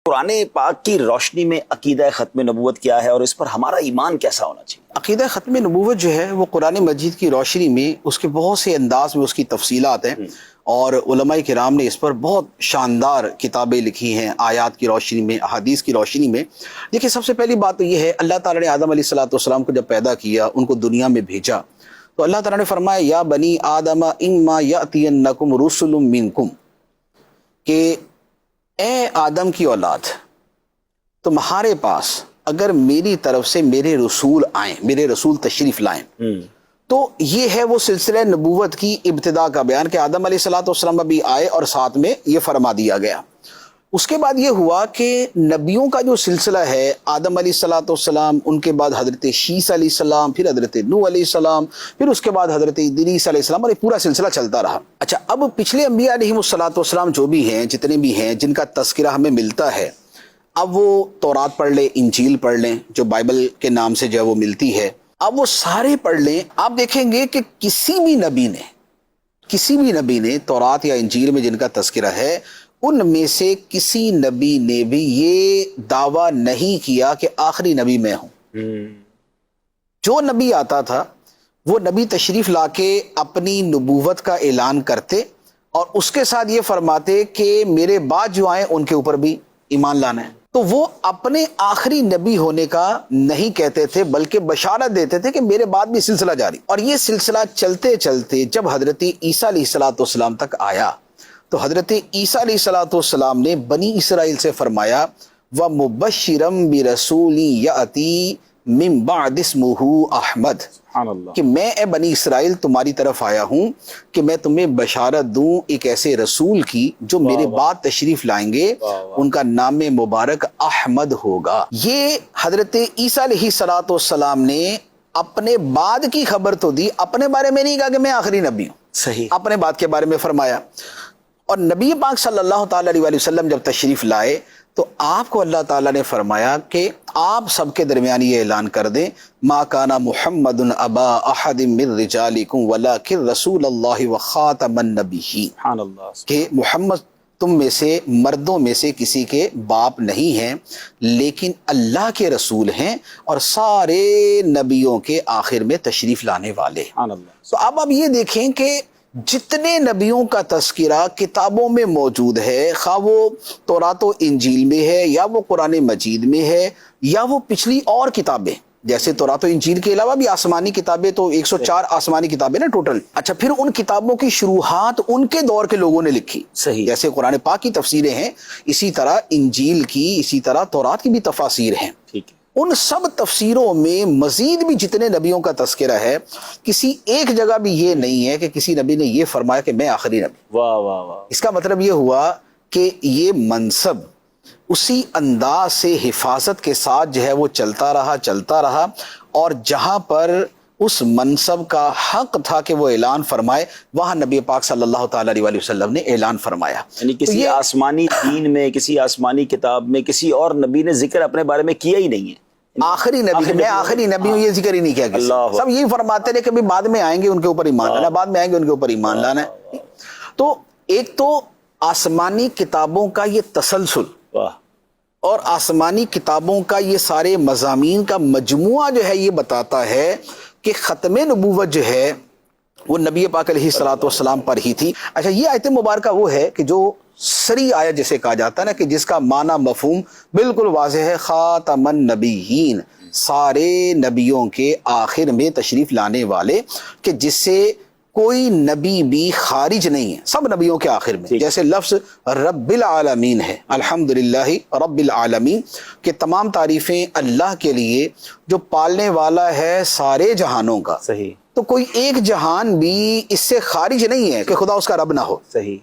قرآن پاک کی روشنی میں عقیدہ ختم نبوت کیا ہے اور اس پر ہمارا ایمان کیسا ہونا چاہیے؟ عقیدہ ختم نبوت جو ہے وہ قرآن مجید کی روشنی میں اس کے بہت سے انداز میں اس کی تفصیلات ہیں، اور علماء کرام نے اس پر بہت شاندار کتابیں لکھی ہیں، آیات کی روشنی میں، احادیث کی روشنی میں۔ دیکھیں، سب سے پہلی بات تو یہ ہے، اللہ تعالیٰ نے آدم علیہ السلام کو جب پیدا کیا، ان کو دنیا میں بھیجا، تو اللہ تعالیٰ نے فرمایا یا بنی آدم اما یأتینکم رسل منکم، کہ اے آدم کی اولاد، تمہارے پاس اگر میری طرف سے میرے رسول آئیں، میرے رسول تشریف لائیں، تو یہ ہے وہ سلسلہ نبوت کی ابتدا کا بیان کہ آدم علیہ السلام ابھی آئے اور ساتھ میں یہ فرما دیا گیا۔ اس کے بعد یہ ہوا کہ نبیوں کا جو سلسلہ ہے، آدم علیہ السلام، ان کے بعد حضرت شیس علیہ السلام، پھر حضرت نوح علیہ السلام، پھر اس کے بعد حضرت ادریس علیہ السلام، اور یہ پورا سلسلہ چلتا رہا۔ اچھا، اب پچھلے انبیاء علیہ السلام جو بھی ہیں، جتنے بھی ہیں، جن کا تذکرہ ہمیں ملتا ہے، اب وہ تورات پڑھ لیں، انجیل پڑھ لیں، جو بائبل کے نام سے جو ہے وہ ملتی ہے، اب وہ سارے پڑھ لیں، آپ دیکھیں گے کہ کسی بھی نبی نے تورات یا انجیل میں جن کا تذکرہ ہے، ان میں سے کسی نبی نے بھی یہ دعویٰ نہیں کیا کہ آخری نبی میں ہوں۔ جو نبی آتا تھا وہ نبی تشریف لا کے اپنی نبوت کا اعلان کرتے اور اس کے ساتھ یہ فرماتے کہ میرے بعد جو آئیں ان کے اوپر بھی ایمان لانا ہے۔ تو وہ اپنے آخری نبی ہونے کا نہیں کہتے تھے، بلکہ بشارت دیتے تھے کہ میرے بعد بھی سلسلہ جاری، اور یہ سلسلہ چلتے چلتے جب حضرت عیسیٰ علیہ السلام تک آیا، تو حضرت عیسیٰ علیہ السلام نے بنی اسرائیل سے فرمایا وَمُبَشِّرًا بِرَسُولٍ يَأْتِي مِن بَعْدِ اسْمُهُ احمد، کہ میں اے بنی اسرائیل تمہاری طرف آیا ہوں کہ میں تمہیں بشارت دوں ایک ایسے رسول کی جو میرے بعد تشریف لائیں گے، ان کا نام مبارک احمد ہوگا۔ یہ حضرت عیسیٰ علیہ السلام نے اپنے بعد کی خبر تو دی، اپنے بارے میں نہیں کہا کہ میں آخری نبی ہوں، صحیح، اپنے بعد کے بارے میں فرمایا۔ اور نبی پاک صلی اللہ تعالی علیہ وسلم جب تشریف لائے تو آپ کو اللہ تعالیٰ نے فرمایا کہ آپ سب کے درمیان یہ اعلان کر دیں ما کان محمد ابا احد من رجالکم ولکن رسول اللہ وخاتم النبیین، کہ محمد تم میں سے، مردوں میں سے کسی کے باپ نہیں ہیں، لیکن اللہ کے رسول ہیں اور سارے نبیوں کے آخر میں تشریف لانے والے۔ تو اب یہ دیکھیں کہ جتنے نبیوں کا تذکرہ کتابوں میں موجود ہے، خواہ وہ تورات و انجیل میں ہے یا وہ قرآن مجید میں ہے یا وہ پچھلی اور کتابیں، جیسے تورات و انجیل کے علاوہ بھی آسمانی کتابیں، تو 104 آسمانی کتابیں نا ٹوٹل۔ اچھا، پھر ان کتابوں کی شروحات ان کے دور کے لوگوں نے لکھی، صحیح، جیسے قرآن پاک کی تفسیریں ہیں، اسی طرح انجیل کی، اسی طرح تورات کی بھی تفاسیر ہیں۔ ٹھیک ہے، ان سب تفسیروں میں مزید بھی جتنے نبیوں کا تذکرہ ہے، کسی ایک جگہ بھی یہ نہیں ہے کہ کسی نبی نے یہ فرمایا کہ میں آخری نبی۔ واہ واہ واہ۔ اس کا مطلب یہ ہوا کہ یہ منصب اسی انداز سے حفاظت کے ساتھ جو ہے وہ چلتا رہا، اور جہاں پر اس منصب کا حق تھا کہ وہ اعلان فرمائے، وہاں نبی پاک صلی اللہ تعالی علیہ وسلم نے اعلان فرمایا۔ یعنی کسی آسمانی دین میں، کسی آسمانی کتاب میں کسی اور نبی نے ذکر اپنے بارے میں کیا ہی نہیں ہے، آخری نبی، میں آخری نبی ہوں، یہ ذکر ہی نہیں کیا کسی، سب یہی فرماتے رہے کہ بعد میں آئیں گے ان کے اوپر ایمان لانا، بعد میں آئیں گے ان کے اوپر ایمان لانا ہے۔ تو ایک تو آسمانی کتابوں کا یہ تسلسل، اور آسمانی کتابوں کا یہ سارے مضامین کا مجموعہ جو ہے یہ بتاتا ہے کہ ختم نبوت جو ہے وہ نبی پاک علیہ السلام پر ہی تھی۔ اچھا، یہ آیت مبارکہ وہ ہے کہ جو سری آیت جسے کہا جاتا ہے نا، کہ جس کا معنی مفہوم بالکل واضح ہے، خاتم النبیین، سارے نبیوں کے آخر میں تشریف لانے والے، کہ جس سے کوئی نبی بھی خارج نہیں ہے، سب نبیوں کے آخر میں، جیسے لفظ رب العالمین ہے، الحمدللہ رب العالمین، کہ تمام تعریفیں اللہ کے لیے جو پالنے والا ہے سارے جہانوں کا۔ صحیح، تو کوئی ایک جہان بھی اس سے خارج نہیں ہے کہ خدا اس کا رب نہ ہو، صحیح،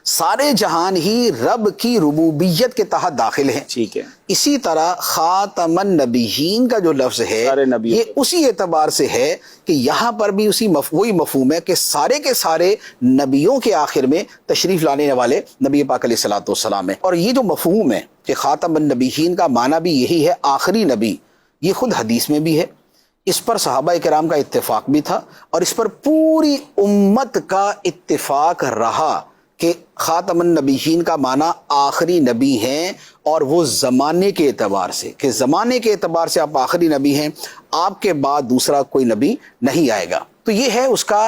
سارے جہان ہی رب کی ربوبیت کے تحت داخل ہیں۔ ٹھیک ہے، اسی طرح خاتم النبیین کا جو لفظ ہے یہ اسی اعتبار سے ہے کہ یہاں پر بھی وہی مفہوم ہے کہ سارے کے سارے نبیوں کے آخر میں تشریف لانے والے نبی پاک علیہ السلام ہیں۔ اور یہ جو مفہوم ہے کہ خاتم النبیین کا معنی بھی یہی ہے، آخری نبی، یہ خود حدیث میں بھی ہے، اس پر صحابہ کرام کا اتفاق بھی تھا، اور اس پر پوری امت کا اتفاق رہا کہ خاتم النبیین کا معنی آخری نبی ہیں، اور وہ زمانے کے اعتبار سے، کہ زمانے کے اعتبار سے آپ آخری نبی ہیں، آپ کے بعد دوسرا کوئی نبی نہیں آئے گا۔ تو یہ ہے اس کا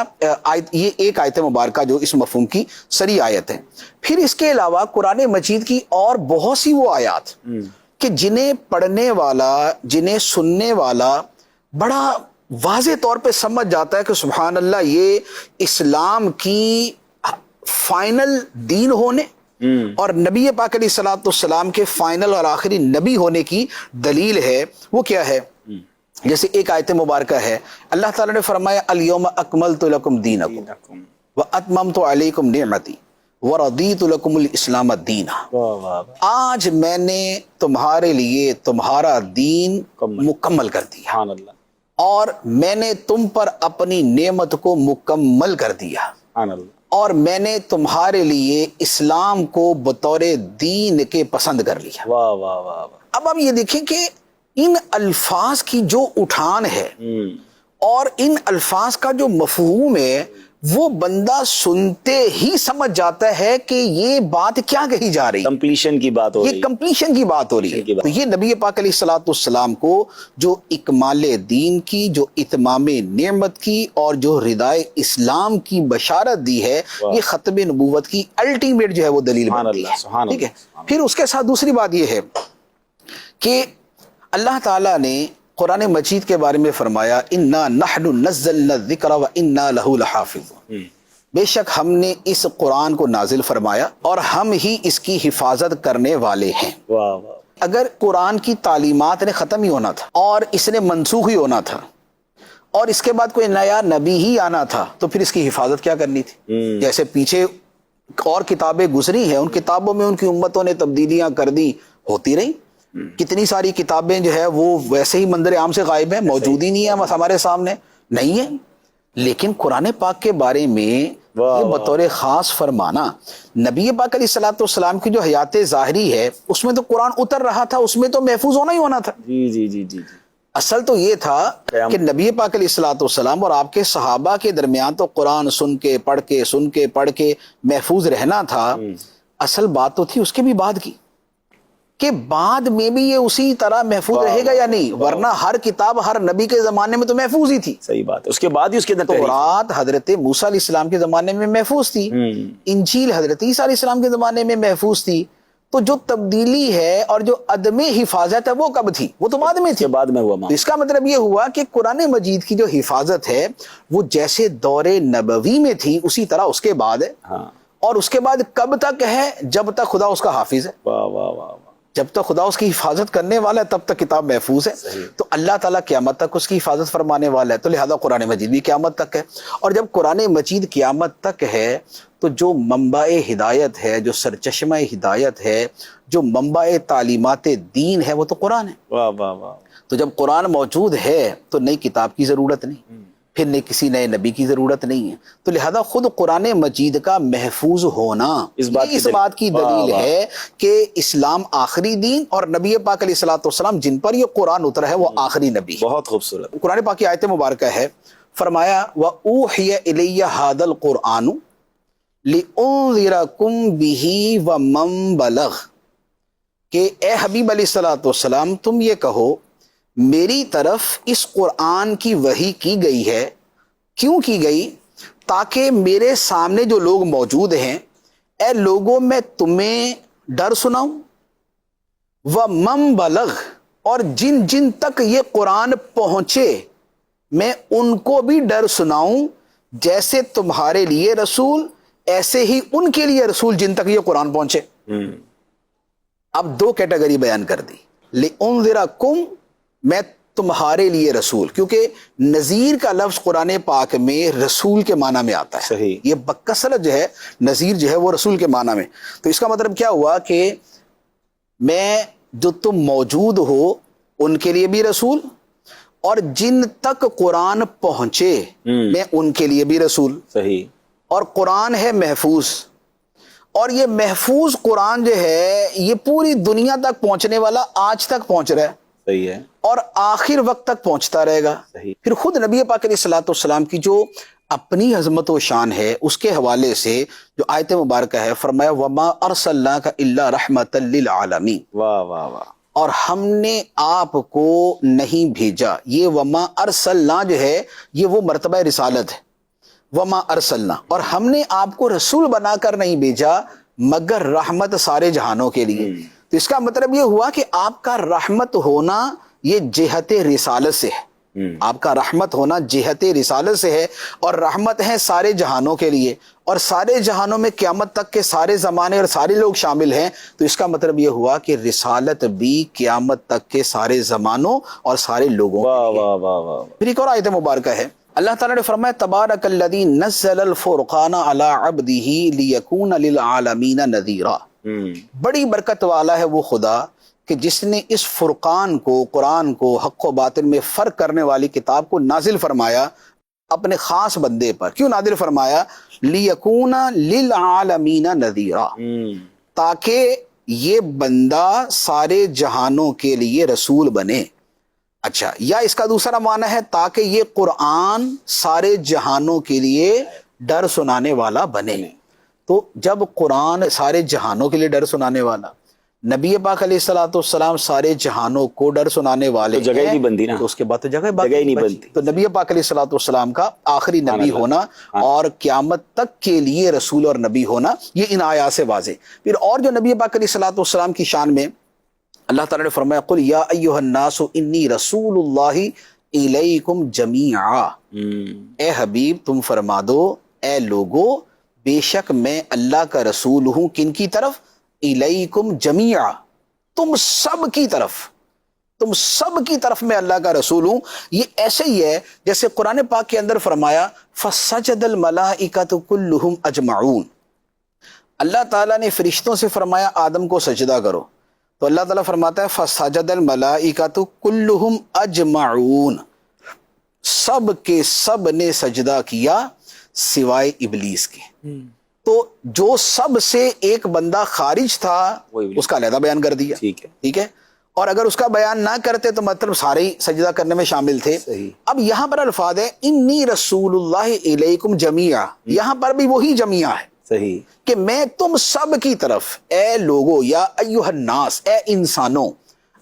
یہ ایک آیت مبارکہ جو اس مفہوم کی صریح آیت ہے۔ پھر اس کے علاوہ قرآن مجید کی اور بہت سی وہ آیات کہ جنہیں پڑھنے والا، جنہیں سننے والا بڑا واضح طور پہ سمجھ جاتا ہے کہ سبحان اللہ، یہ اسلام کی فائنل دین ہونے اور نبی پاک علیہ الصلوۃ والسلام کے فائنل اور آخری نبی ہونے کی دلیل ہے۔ وہ کیا ہے؟ جیسے ایک آیت مبارکہ ہے، اللہ تعالیٰ نے فرمایا الیوم اکملت لکم دینکم واتممت علیکم نعمتی ورضیت لکم الاسلام دینا۔ آج میں نے تمہارے لیے تمہارا دین مکمل کر دیا اور میں نے تم پر اپنی نعمت کو مکمل کر دیا اور میں نے تمہارے لیے اسلام کو بطور دین کے پسند کر لیا۔ اب آپ یہ دیکھیں کہ ان الفاظ کی جو اٹھان ہے اور ان الفاظ کا جو مفہوم ہے، وہ بندہ سنتے ہی سمجھ جاتا ہے کہ یہ بات کیا کہی جا رہی ہے، کمپلیشن کی بات ہو رہی ہے، یہ کمپلیشن کی بات ہو رہی ہے۔ تو یہ نبی پاک علیہ الصلوۃ والسلام کو جو اکمال دین کی، جو اتمام نعمت کی اور جو ردائے اسلام کی بشارت دی ہے، یہ ختم نبوت کی الٹیمیٹ جو ہے وہ دلیل بنتی ہے۔ ٹھیک ہے، پھر اس کے ساتھ دوسری بات یہ ہے کہ اللہ تعالیٰ نے قرآن مجید کے بارے میں فرمایا اِنَّا نَحْنُ نَزَّلْنَا الذِّكْرَ وَإِنَّا لَهُ لَحَافِظُونَ، بے شک ہم نے اس قرآن کو نازل فرمایا اور ہم ہی اس کی حفاظت کرنے والے ہیں۔ اگر قرآن کی تعلیمات نے ختم ہی ہونا تھا اور اس نے منسوخ ہی ہونا تھا اور اس کے بعد کوئی نیا نبی ہی آنا تھا تو پھر اس کی حفاظت کیا کرنی تھی؟ جیسے پیچھے اور کتابیں گزری ہیں، ان کتابوں میں ان کی امتوں نے تبدیلیاں کر دی، ہوتی رہی۔ کتنی ساری کتابیں جو ہے وہ ویسے ہی منظر عام سے غائب ہیں، موجود ہی نہیں ہے ہمارے سامنے، نہیں ہے۔ لیکن قرآن پاک کے بارے میں یہ بطور خاص فرمانا، نبی پاک علیہ الصلوۃ والسلام کی جو حیات ظاہری ہے اس میں تو قرآن اتر رہا تھا، اس میں تو محفوظ ہونا ہی ہونا تھا۔ جی اصل تو یہ تھا کہ نبی پاک علیہ الصلوۃ والسلام اور آپ کے صحابہ کے درمیان تو قرآن سن کے پڑھ کے محفوظ رہنا تھا۔ اصل بات تو تھی اس کے بھی بعد کی، کہ بعد میں بھی یہ اسی طرح محفوظ رہے گا یا نہیں، ورنہ ہر کتاب ہر نبی کے زمانے میں تو محفوظ ہی تھی۔ صحیح بات ہے، اس کے بعد ہی اس کے اندر تورات حضرت موسیٰ علیہ السلام کے زمانے میں محفوظ تھی، انجیل حضرت عیسیٰ علیہ السلام کے زمانے میں محفوظ تھی۔ تو جو تبدیلی ہے اور جو عدم حفاظت ہے وہ کب تھی؟ وہ تو بعد میں تھی، بعد میں ہوا۔ تو اس کا مطلب یہ ہوا کہ قرآن مجید کی جو حفاظت ہے وہ جیسے دور نبوی میں تھی اسی طرح اس کے بعد ہے، اور اس کے بعد کب تک ہے؟ جب تک خدا اس کا حافظ ہے، جب تک خدا اس کی حفاظت کرنے والا ہے تب تک کتاب محفوظ ہے۔ تو اللہ تعالیٰ قیامت تک اس کی حفاظت فرمانے والا ہے، تو لہذا قرآن مجید بھی قیامت تک ہے۔ اور جب قرآن مجید قیامت تک ہے تو جو منبع ہدایت ہے، جو سرچشمہ ہدایت ہے، جو منبع تعلیمات دین ہے، وہ تو قرآن ہے۔ تو جب قرآن موجود ہے تو نئی کتاب کی ضرورت نہیں، پھر نئی کسی نئے نبی کی ضرورت نہیں ہے۔ تو لہذا خود قرآن مجید کا محفوظ ہونا اس بات کی دلیل ہے کہ اسلام آخری دین اور نبی پاک علیہ الصلوۃ والسلام جن پر یہ قرآن اترا ہے وہ آخری نبی ہے۔ بہت خوبصورت قرآن پاک کی آیت مبارکہ ہے، فرمایا وَأُوحِيَ إِلَيَّ هَذَا الْقُرْآنُ لِأُنذِرَكُم بِهِ وَمَن بَلَغَ، کہ اے حبیب علیہ الصلوۃ والسلام تم یہ کہو میری طرف اس قرآن کی وحی کی گئی ہے، کیوں کی گئی؟ تاکہ میرے سامنے جو لوگ موجود ہیں، اے لوگوں میں تمہیں ڈر سناؤں، وَمَن بَلَغَ، اور جن جن تک یہ قرآن پہنچے میں ان کو بھی ڈر سناؤں، جیسے تمہارے لیے رسول ایسے ہی ان کے لیے رسول جن تک یہ قرآن پہنچے۔ اب دو کیٹیگری بیان کر دی، لِأُنذِرَكُم، میں تمہارے لیے رسول، کیونکہ نذیر کا لفظ قرآن پاک میں رسول کے معنی میں آتا ہے، صحیح، یہ بکثرت جو ہے نذیر جو ہے وہ رسول کے معنی میں۔ تو اس کا مطلب کیا ہوا کہ میں جو تم موجود ہو ان کے لیے بھی رسول، اور جن تک قرآن پہنچے میں ان کے لیے بھی رسول۔ صحیح، اور قرآن ہے محفوظ، اور یہ محفوظ قرآن جو ہے یہ پوری دنیا تک پہنچنے والا، آج تک پہنچ رہا ہے، صحیح ہے، اور آخر وقت تک پہنچتا رہے گا۔ صحیح۔ پھر خود نبی پاک علیہ الصلوۃ والسلام کی جو اپنی عظمت و شان ہے اس کے حوالے سے جو آیت مبارکہ ہے، فرمایا وما ارسلناک الا رحمۃ للعالمین، واہ واہ واہ، اور ہم نے آپ کو نہیں بھیجا. یہ وما ارسلنا جو ہے یہ وہ مرتبہ رسالت ہے. وما ارسلنا، اور ہم نے آپ کو رسول بنا کر نہیں بھیجا مگر رحمت سارے جہانوں کے لیے. تو اس کا مطلب یہ ہوا کہ آپ کا رحمت ہونا یہ جہت رسالت سے ہے. آپ کا رحمت ہونا جہت رسالت سے ہے، اور رحمت ہے سارے جہانوں کے لیے، اور سارے جہانوں میں قیامت تک کے سارے زمانے اور سارے لوگ شامل ہیں. تو اس کا مطلب یہ ہوا کہ رسالت بھی قیامت تک کے سارے زمانوں اور سارے لوگوں واہ کے لیے. واہ واہ واہ، پھر ایک اور آیت مبارکہ ہے، اللہ تعالیٰ نے فرمایا تبارک الذی نزل الفرقان علی عبدہ لیکون للعالمین نذیرا. بڑی برکت والا ہے وہ خدا کہ جس نے اس فرقان کو، قرآن کو، حق و باطل میں فرق کرنے والی کتاب کو نازل فرمایا اپنے خاص بندے پر. کیوں نازل فرمایا؟ لیکون للعالمین نذیرا، تاکہ یہ بندہ سارے جہانوں کے لیے رسول بنے. اچھا، یا اس کا دوسرا معنی ہے تاکہ یہ قرآن سارے جہانوں کے لیے ڈر سنانے والا بنے. تو جب قرآن سارے جہانوں کے لیے ڈر سنانے والا، نبی پاک علیہ الصلوۃ والسلام سارے جہانوں کو ڈر سنانے والے تو جگہ ہی نہیں بنتی نا، تو اس کے بعد تو جگہ ہی نہیں بنتی. تو نبی پاک علیہ الصلوۃ والسلام کا آخری نبی ہونا اور قیامت تک کے لیے رسول اور نبی ہونا یہ ان آیات سے واضح. پھر اور جو نبی پاک علیہ الصلوۃ والسلام کی شان میں اللہ تعالیٰ نے فرمایا قل یا ایھا الناس انی رسول اللہ الیکم جمیعا. اے حبیب تم فرما دو، اے لوگو بے شک میں اللہ کا رسول ہوں. کن کی طرف؟ الیکم جمیعا، تم سب کی طرف، تم سب کی طرف میں اللہ کا رسول ہوں. یہ ایسے ہی ہے جیسے قرآن پاک کے اندر فرمایا فسجد الملائکۃ کلھم اجمعون. اللہ تعالیٰ نے فرشتوں سے فرمایا آدم کو سجدہ کرو، تو اللہ تعالیٰ فرماتا ہے فسجد الملائکۃ کلھم اجمعون، سب کے سب نے سجدہ کیا سوائے ابلیس کے. تو جو سب سے ایک بندہ خارج تھا اس کا علیحدہ بیان کر دیا. ٹھیک ہے، اور اگر اس کا بیان نہ کرتے تو مطلب سارے ہی سجدہ کرنے میں شامل تھے. اب یہاں پر الفاظ ہے انی رسول اللہ الیکم جمیعا، یہاں پر بھی وہی جمیعا ہے. صحیح، کہ میں تم سب کی طرف، اے لوگو یا ایھا الناس، اے انسانوں.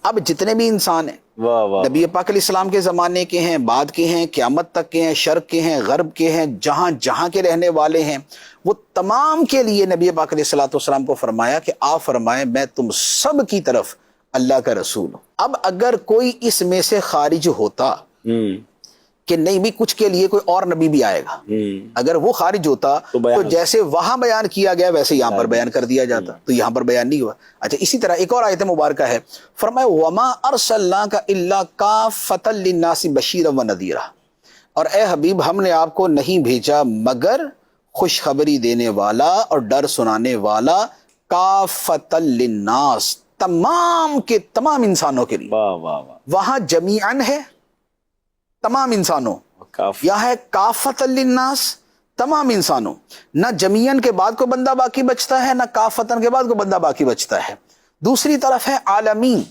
اب جتنے بھی انسان ہیں، واہ واہ، نبی پاک علیہ السلام کے زمانے کے ہیں، بعد کے ہیں، قیامت تک کے ہیں، شرق کے ہیں، غرب کے ہیں، جہاں جہاں کے رہنے والے ہیں، وہ تمام کے لیے نبی پاک علیہ الصلوۃ والسلام کو فرمایا کہ آپ فرمائیں میں تم سب کی طرف اللہ کا رسول ہوں. اب اگر کوئی اس میں سے خارج ہوتا کہ نہیں بھی کچھ کے لیے کوئی اور نبی بھی آئے گا، اگر وہ خارج ہوتا تو جیسے وہاں بیان کیا گیا ویسے یہاں پر بیان کر دیا جاتا، تو یہاں پر بیان نہیں ہوا. اچھا، اسی طرح ایک اور آیت مبارکہ ہے، فرمایا وما ارسلناک الا کافۃ للناس بشیرا ونذیرا. اور اے حبیب ہم نے آپ کو نہیں بھیجا مگر خوشخبری دینے والا اور ڈر سنانے والا، کافۃ للناس، تمام کے تمام انسانوں کے لیے. واہ واہ واہ، وہاں جمیعاً ہے تمام انسانوں، یہاں ہے کافۃ للناس تمام انسانوں. نہ جمیعاً کے بعد کو بندہ باقی بچتا ہے، نہ کافتن کے بعد کو بندہ باقی بچتا ہے. دوسری طرف ہے عالمین،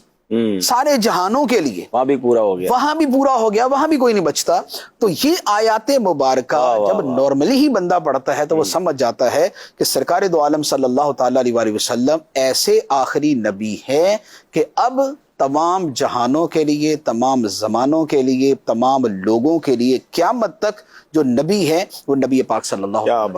سارے جہانوں کے لیے، وہاں بھی پورا ہو گیا، وہاں بھی پورا ہو گیا، وہاں بھی کوئی نہیں بچتا. تو یہ آیات مبارکہ جب نارملی ہی بندہ پڑھتا ہے تو وہ سمجھ جاتا ہے کہ سرکار دو عالم صلی اللہ تعالیٰ علیہ وسلم ایسے آخری نبی ہیں کہ اب تمام جہانوں کے لیے، تمام زمانوں کے لیے، تمام لوگوں کے لیے قیامت تک جو نبی ہے وہ نبی پاک صلی اللہ علیہ وسلم.